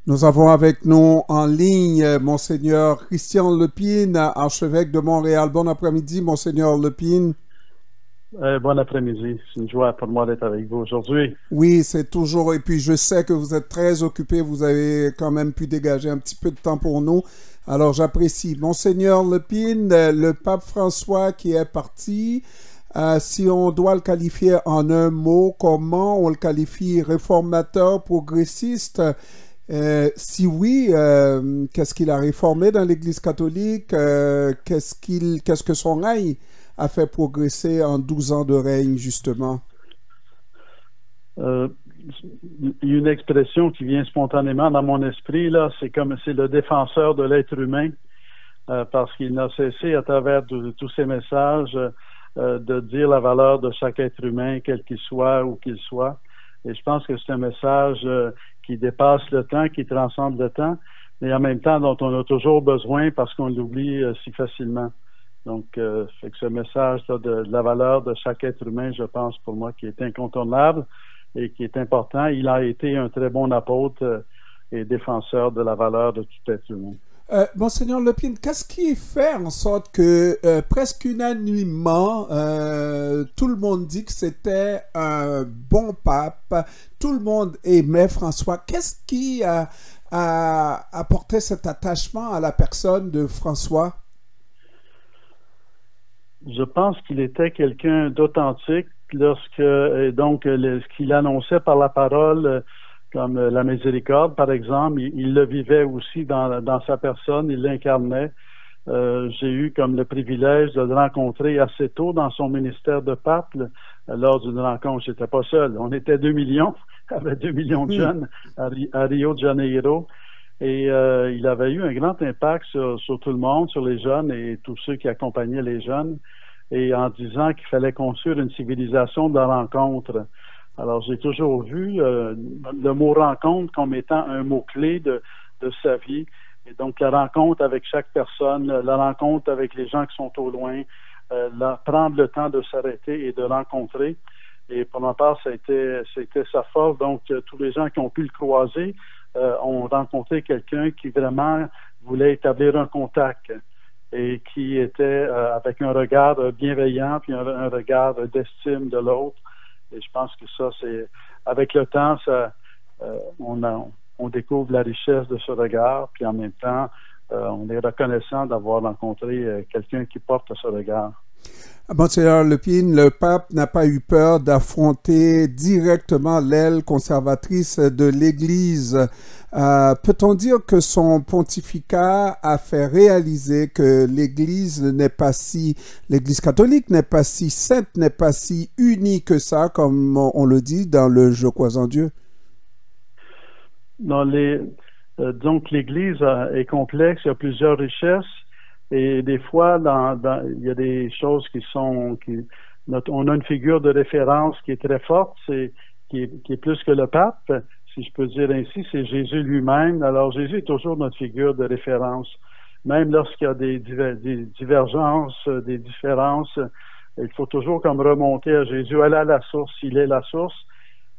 Nous avons avec nous en ligne Monseigneur Christian Lepine, archevêque de Montréal. Bon après-midi, Monseigneur Lepine. Bon après-midi. C'est une joie pour moi d'être avec vous aujourd'hui. Oui, c'est toujours, et puis je sais que vous êtes très occupé, vous avez quand même pu dégager un petit peu de temps pour nous. Alors j'apprécie. Monseigneur Lepine, le pape François qui est parti, si on doit le qualifier en un mot, comment on le qualifie? Réformateur, progressiste? Si oui, qu'est-ce qu'il a réformé dans l'Église catholique? Qu'est-ce que son règne a fait progresser en 12 ans de règne, justement? Il y a une expression qui vient spontanément dans mon esprit, là, c'est le défenseur de l'être humain, parce qu'il n'a cessé à travers tous ses messages de dire la valeur de chaque être humain, quel qu'il soit, où qu'il soit. Et je pense que c'est un message qui dépasse le temps, qui transcende le temps, mais en même temps dont on a toujours besoin parce qu'on l'oublie si facilement. Donc, fait que ce message là, de la valeur de chaque être humain, je pense pour moi, qui est incontournable et qui est important. Il a été un très bon apôtre et défenseur de la valeur de tout être humain. Monseigneur Lepine, qu'est-ce qui fait en sorte que presque unanimement, tout le monde dit que c'était un bon pape, tout le monde aimait François. Qu'est-ce qui a apporté cet attachement à la personne de François? Je pense qu'il était quelqu'un d'authentique lorsque, donc, ce qu'il annonçait par la parole, comme la miséricorde, par exemple, il le vivait aussi dans sa personne, il l'incarnait. J'ai eu comme le privilège de le rencontrer assez tôt dans son ministère de pape. Lors d'une rencontre, j'étais pas seul. On était 2 millions, avec 2 millions de jeunes à Rio de Janeiro. Et il avait eu un grand impact sur tout le monde, sur les jeunes et tous ceux qui accompagnaient les jeunes, et en disant qu'il fallait construire une civilisation de la rencontre. Alors, j'ai toujours vu le mot rencontre comme étant un mot-clé de sa vie. Et donc, la rencontre avec chaque personne, la rencontre avec les gens qui sont au loin, prendre le temps de s'arrêter et de rencontrer. Et pour ma part, c'était sa force. Donc, tous les gens qui ont pu le croiser ont rencontré quelqu'un qui vraiment voulait établir un contact et qui était avec un regard bienveillant puis un regard d'estime de l'autre. Et je pense que ça, c'est avec le temps, on découvre la richesse de ce regard, puis en même temps, on est reconnaissant d'avoir rencontré quelqu'un qui porte ce regard. Monseigneur Lepine, le pape n'a pas eu peur d'affronter directement l'aile conservatrice de l'Église. Peut-on dire que son pontificat a fait réaliser que l'Église l'Église catholique n'est pas si sainte, n'est pas si unie que ça, comme on le dit dans le Je crois en Dieu? Donc l'Église est complexe, il y a plusieurs richesses. Et des fois, il y a des choses on a une figure de référence qui est très forte, qui est plus que le pape, si je peux dire ainsi, c'est Jésus lui-même. Alors, Jésus est toujours notre figure de référence. Même lorsqu'il y a des divergences, des différences, il faut toujours comme remonter à Jésus, aller à la source, il est la source.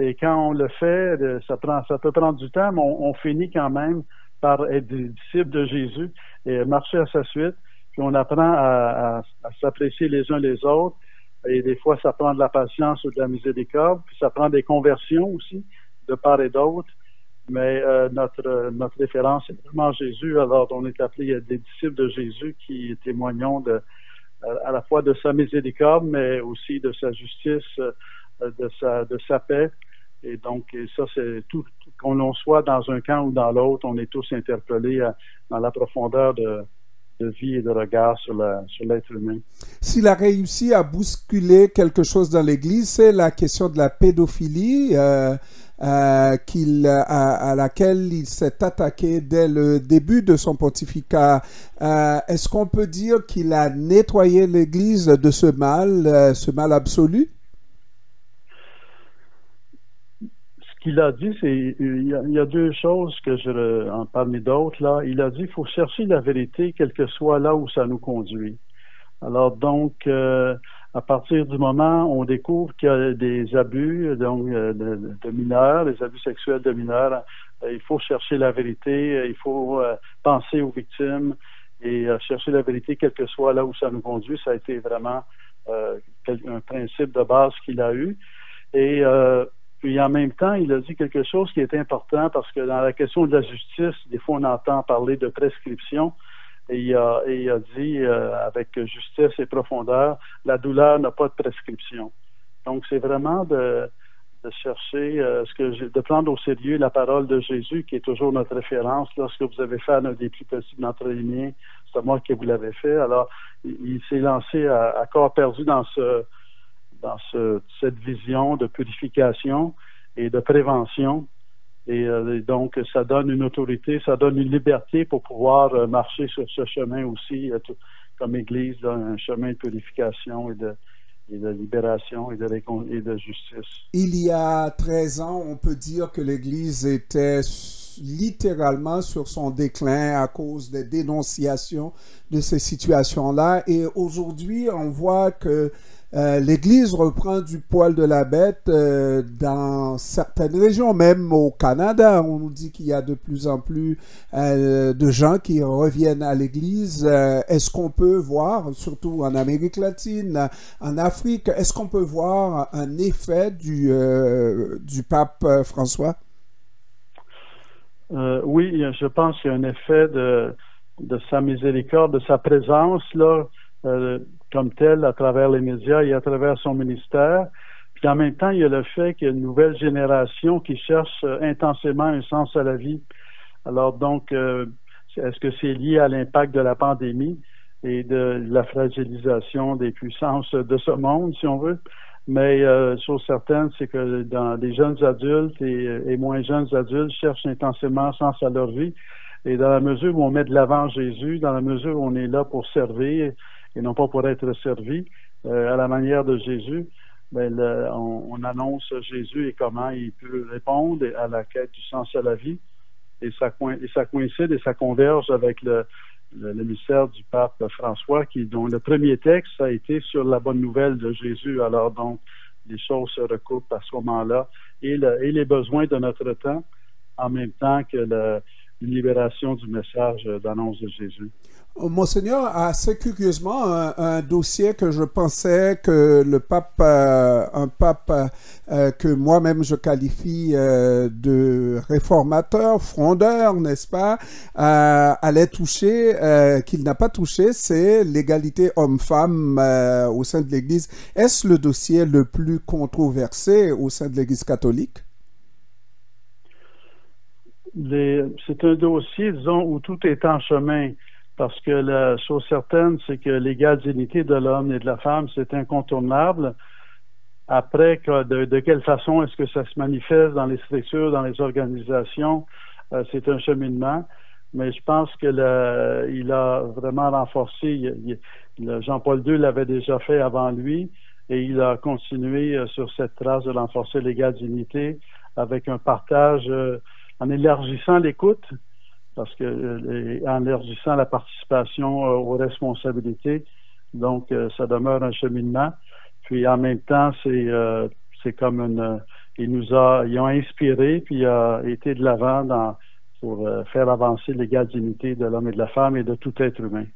Et quand on le fait, ça peut prendre du temps, mais on finit quand même par être des disciples de Jésus et marcher à sa suite. Puis on apprend à s'apprécier les uns les autres. Et des fois, ça prend de la patience ou de la miséricorde. Puis ça prend des conversions aussi, de part et d'autre. Mais notre référence est vraiment Jésus. Alors, on est appelé des disciples de Jésus qui témoignons à la fois de sa miséricorde, mais aussi de sa justice, de sa paix. Et donc, ça, c'est tout, qu'on en soit dans un camp ou dans l'autre, on est tous interpellés dans la profondeur de vie et de regard sur l'être humain. S'il a réussi à bousculer quelque chose dans l'Église, c'est la question de la pédophilie à laquelle il s'est attaqué dès le début de son pontificat. Est-ce qu'on peut dire qu'il a nettoyé l'Église de ce mal absolu? Ce qu'il a dit, il y a deux choses parmi d'autres là. Il a dit, il faut chercher la vérité, quel que soit là où ça nous conduit. Alors donc, à partir du moment où on découvre qu'il y a des abus de mineurs, des abus sexuels de mineurs il faut chercher la vérité, il faut penser aux victimes et chercher la vérité, quel que soit là où ça nous conduit. Ça a été vraiment un principe de base qu'il a eu. Et puis en même temps, il a dit quelque chose qui est important parce que dans la question de la justice, des fois on entend parler de prescription. Et il a dit avec justesse et profondeur, la douleur n'a pas de prescription. Donc c'est vraiment de chercher de prendre au sérieux la parole de Jésus qui est toujours notre référence. Lorsque vous avez fait un des plus petits d'entre les miens, c'est moi qui vous l'avez fait. Alors il s'est lancé à corps perdu dans cette vision de purification et de prévention. Et donc, ça donne une autorité, ça donne une liberté pour pouvoir marcher sur ce chemin aussi, comme Église, là, un chemin de purification et de libération et de justice. Il y a 13 ans, on peut dire que l'Église était littéralement sur son déclin à cause des dénonciations de ces situations-là. Et aujourd'hui, on voit que l'Église reprend du poil de la bête dans certaines régions, même au Canada. On nous dit qu'il y a de plus en plus de gens qui reviennent à l'Église. Est-ce qu'on peut voir, surtout en Amérique latine, en Afrique, est-ce qu'on peut voir un effet du pape François? Oui, je pense qu'il y a un effet de sa miséricorde, de sa présence, là, comme tel, à travers les médias et à travers son ministère. Puis en même temps, il y a le fait qu'il y a une nouvelle génération qui cherche intensément un sens à la vie. Alors donc, est-ce que c'est lié à l'impact de la pandémie et de la fragilisation des puissances de ce monde, si on veut? Mais chose certaine, c'est que dans les jeunes adultes et moins jeunes adultes cherchent intensément sens à leur vie. Et dans la mesure où on met de l'avant Jésus, dans la mesure où on est là pour servir et non pas pour être servi, à la manière de Jésus, ben on annonce Jésus et comment il peut répondre à la quête du sens à la vie. Et ça coïncide et ça converge avec le mystère du pape François, dont le premier texte a été sur la bonne nouvelle de Jésus. Alors donc, les choses se recoupent à ce moment-là et les besoins de notre temps, en même temps que une libération du message d'annonce de Jésus. Monseigneur, assez curieusement, un dossier que je pensais que le pape, un pape que moi-même je qualifie de réformateur, frondeur, n'est-ce pas, allait toucher, qu'il n'a pas touché, c'est l'égalité homme-femme au sein de l'Église. Est-ce le dossier le plus controversé au sein de l'Église catholique? C'est un dossier, disons, où tout est en chemin. Parce que la chose certaine, c'est que l'égale dignité de l'homme et de la femme, c'est incontournable. Après, de quelle façon est-ce que ça se manifeste dans les structures, dans les organisations, c'est un cheminement. Mais je pense que il a vraiment renforcé. Jean-Paul II l'avait déjà fait avant lui, et il a continué sur cette trace de renforcer l'égale dignité avec un partage en élargissant l'écoute. Parce que en élargissant la participation aux responsabilités, donc ça demeure un cheminement. Puis en même temps, c'est comme ils ont inspiré puis a été de l'avant pour faire avancer l'égale dignité de l'homme et de la femme et de tout être humain.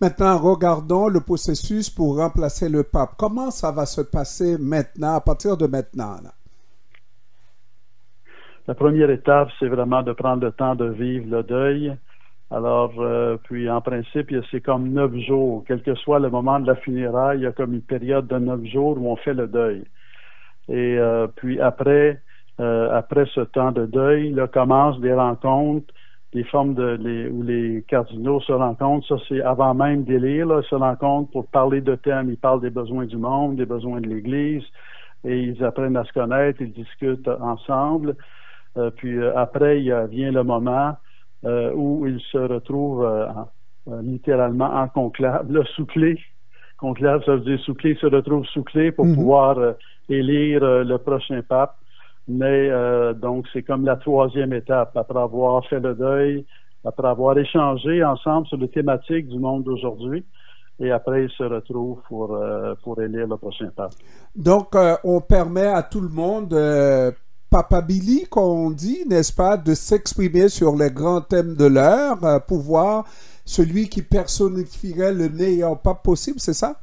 Maintenant, regardons le processus pour remplacer le pape. Comment ça va se passer maintenant, à partir de maintenant, là? La première étape, c'est vraiment de prendre le temps de vivre le deuil. Alors, puis en principe, c'est comme 9 jours. Quel que soit le moment de la funéraille, il y a comme une période de 9 jours où on fait le deuil. Et puis après ce temps de deuil, là, commencent des rencontres, des formes où les cardinaux se rencontrent. Ça, c'est avant même d'élire, là, ils se rencontrent pour parler de thèmes. Ils parlent des besoins du monde, des besoins de l'Église, et ils apprennent à se connaître, ils discutent ensemble. Puis après, vient le moment où ils se retrouvent littéralement en conclave, là, sous clé. Conclave, ça veut dire sous clé, ils se retrouvent sous clé pour pouvoir élire le prochain pape. Mais donc, c'est comme la troisième étape, après avoir fait le deuil, après avoir échangé ensemble sur les thématiques du monde d'aujourd'hui. Et après, ils se retrouvent pour élire le prochain pape. Donc, on permet à tout le monde papabili, qu'on dit, n'est-ce pas, de s'exprimer sur les grands thèmes de l'heure, pour voir celui qui personnifierait le meilleur pape possible, c'est ça?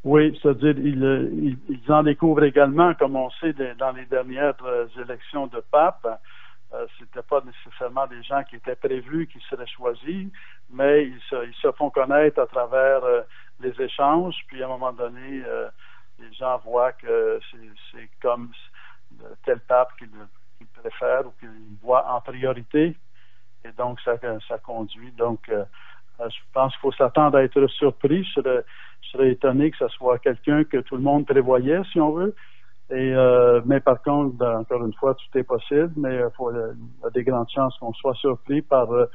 Oui, c'est-à-dire ils en découvrent également, comme on sait, dans les dernières élections de pape. C'était pas nécessairement des gens qui étaient prévus, qui seraient choisis, mais ils se font connaître à travers les échanges. Puis à un moment donné, les gens voient que c'est comme tel pape qu'ils préfèrent ou qu'ils voient en priorité. Et donc, ça conduit. Donc, je pense qu'il faut s'attendre à être surpris. Je serais étonné que ce soit quelqu'un que tout le monde prévoyait, si on veut. Mais par contre, encore une fois, tout est possible, mais il y a des grandes chances qu'on soit surpris par le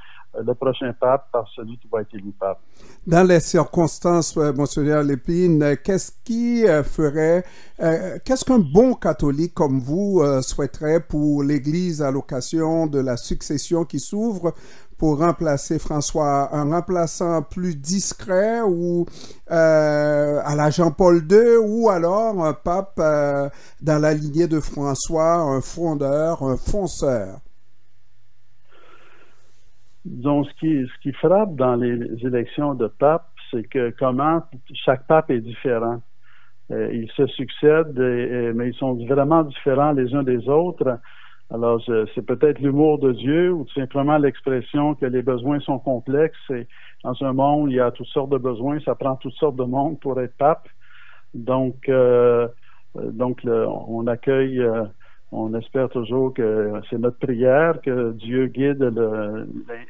prochain pape, par celui qui va être élu pape. Dans les circonstances, Monseigneur Lépine, qu'est-ce qu'un bon catholique comme vous souhaiterait pour l'Église à l'occasion de la succession qui s'ouvre pour remplacer François? Un remplaçant plus discret ou à la Jean-Paul II, ou alors un pape dans la lignée de François, un frondeur, un fonceur? Donc, ce qui frappe dans les élections de pape, c'est que comment chaque pape est différent. Ils se succèdent, mais ils sont vraiment différents les uns des autres. Alors, c'est peut-être l'humour de Dieu ou tout simplement l'expression que les besoins sont complexes. Et dans un monde où il y a toutes sortes de besoins, ça prend toutes sortes de monde pour être pape. Donc on accueille, on espère toujours que c'est notre prière, que Dieu guide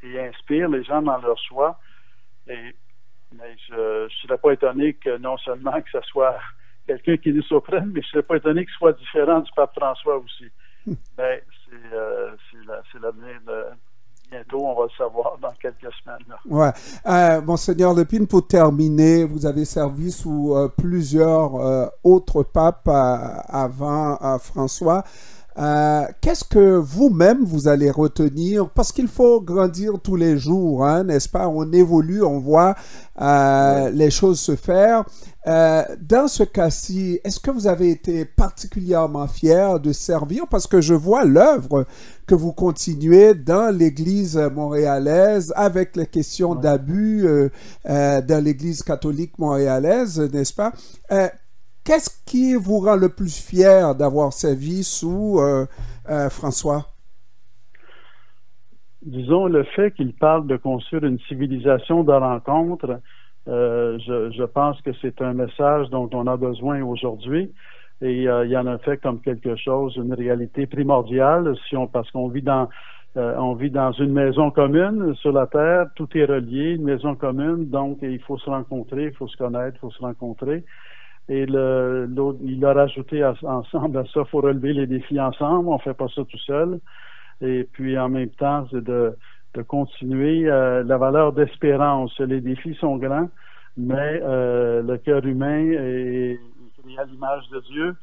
et inspire les gens dans leur choix. Mais je ne serais pas étonné que non seulement que ce soit quelqu'un qui nous surprenne, mais je ne serais pas étonné qu'il soit différent du pape François aussi. Mais c'est l'avenir bientôt, on va le savoir dans quelques semaines. Là. Ouais. Monseigneur Lépine, pour terminer, vous avez servi sous plusieurs autres papes avant François. Qu'est-ce que vous-même vous allez retenir? Parce qu'il faut grandir tous les jours, hein, n'est-ce pas? On évolue, on voit les choses se faire. Dans ce cas-ci, est-ce que vous avez été particulièrement fier de servir? Parce que je vois l'œuvre que vous continuez dans l'Église montréalaise avec les questions d'abus dans l'Église catholique montréalaise, n'est-ce pas? Qu'est-ce qui vous rend le plus fier d'avoir servi sous François? Disons, le fait qu'il parle de construire une civilisation de rencontre, je pense que c'est un message dont on a besoin aujourd'hui. Et il en a fait comme quelque chose, une réalité primordiale, parce qu'on vit on vit dans une maison commune sur la terre, tout est relié, une maison commune, donc il faut se rencontrer, il faut se connaître, il faut se rencontrer. Et il a rajouté ensemble à ça, il faut relever les défis ensemble, on fait pas ça tout seul. Et puis en même temps, c'est de continuer la valeur d'espérance. Les défis sont grands, mais le cœur humain est créé à l'image de Dieu.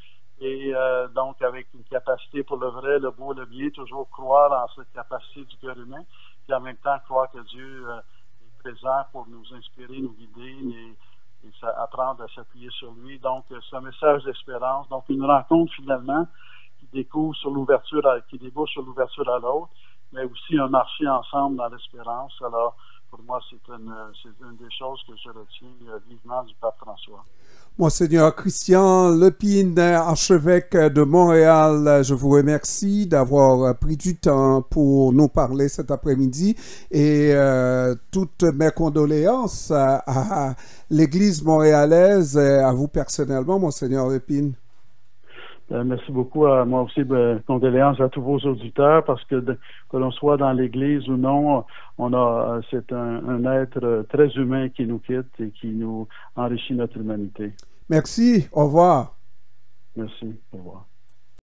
Et donc avec une capacité pour le vrai, le beau, le bien, toujours croire en cette capacité du cœur humain, puis en même temps croire que Dieu est présent pour nous inspirer, nous guider, et apprendre à s'appuyer sur lui. Donc, c'est un message d'espérance. Donc, une rencontre, finalement, qui débouche sur l'ouverture à l'autre, mais aussi un marché ensemble dans l'espérance. Alors, pour moi, c'est une des choses que je retiens vivement du pape François. Monseigneur Christian Lépine, archevêque de Montréal, je vous remercie d'avoir pris du temps pour nous parler cet après-midi et toutes mes condoléances à l'Église montréalaise et à vous personnellement, Monseigneur Lépine. Merci beaucoup. Moi aussi, condoléances à tous vos auditeurs, parce que l'on soit dans l'Église ou non, c'est un être très humain qui nous quitte et qui nous enrichit notre humanité. Merci. Au revoir. Merci. Au revoir.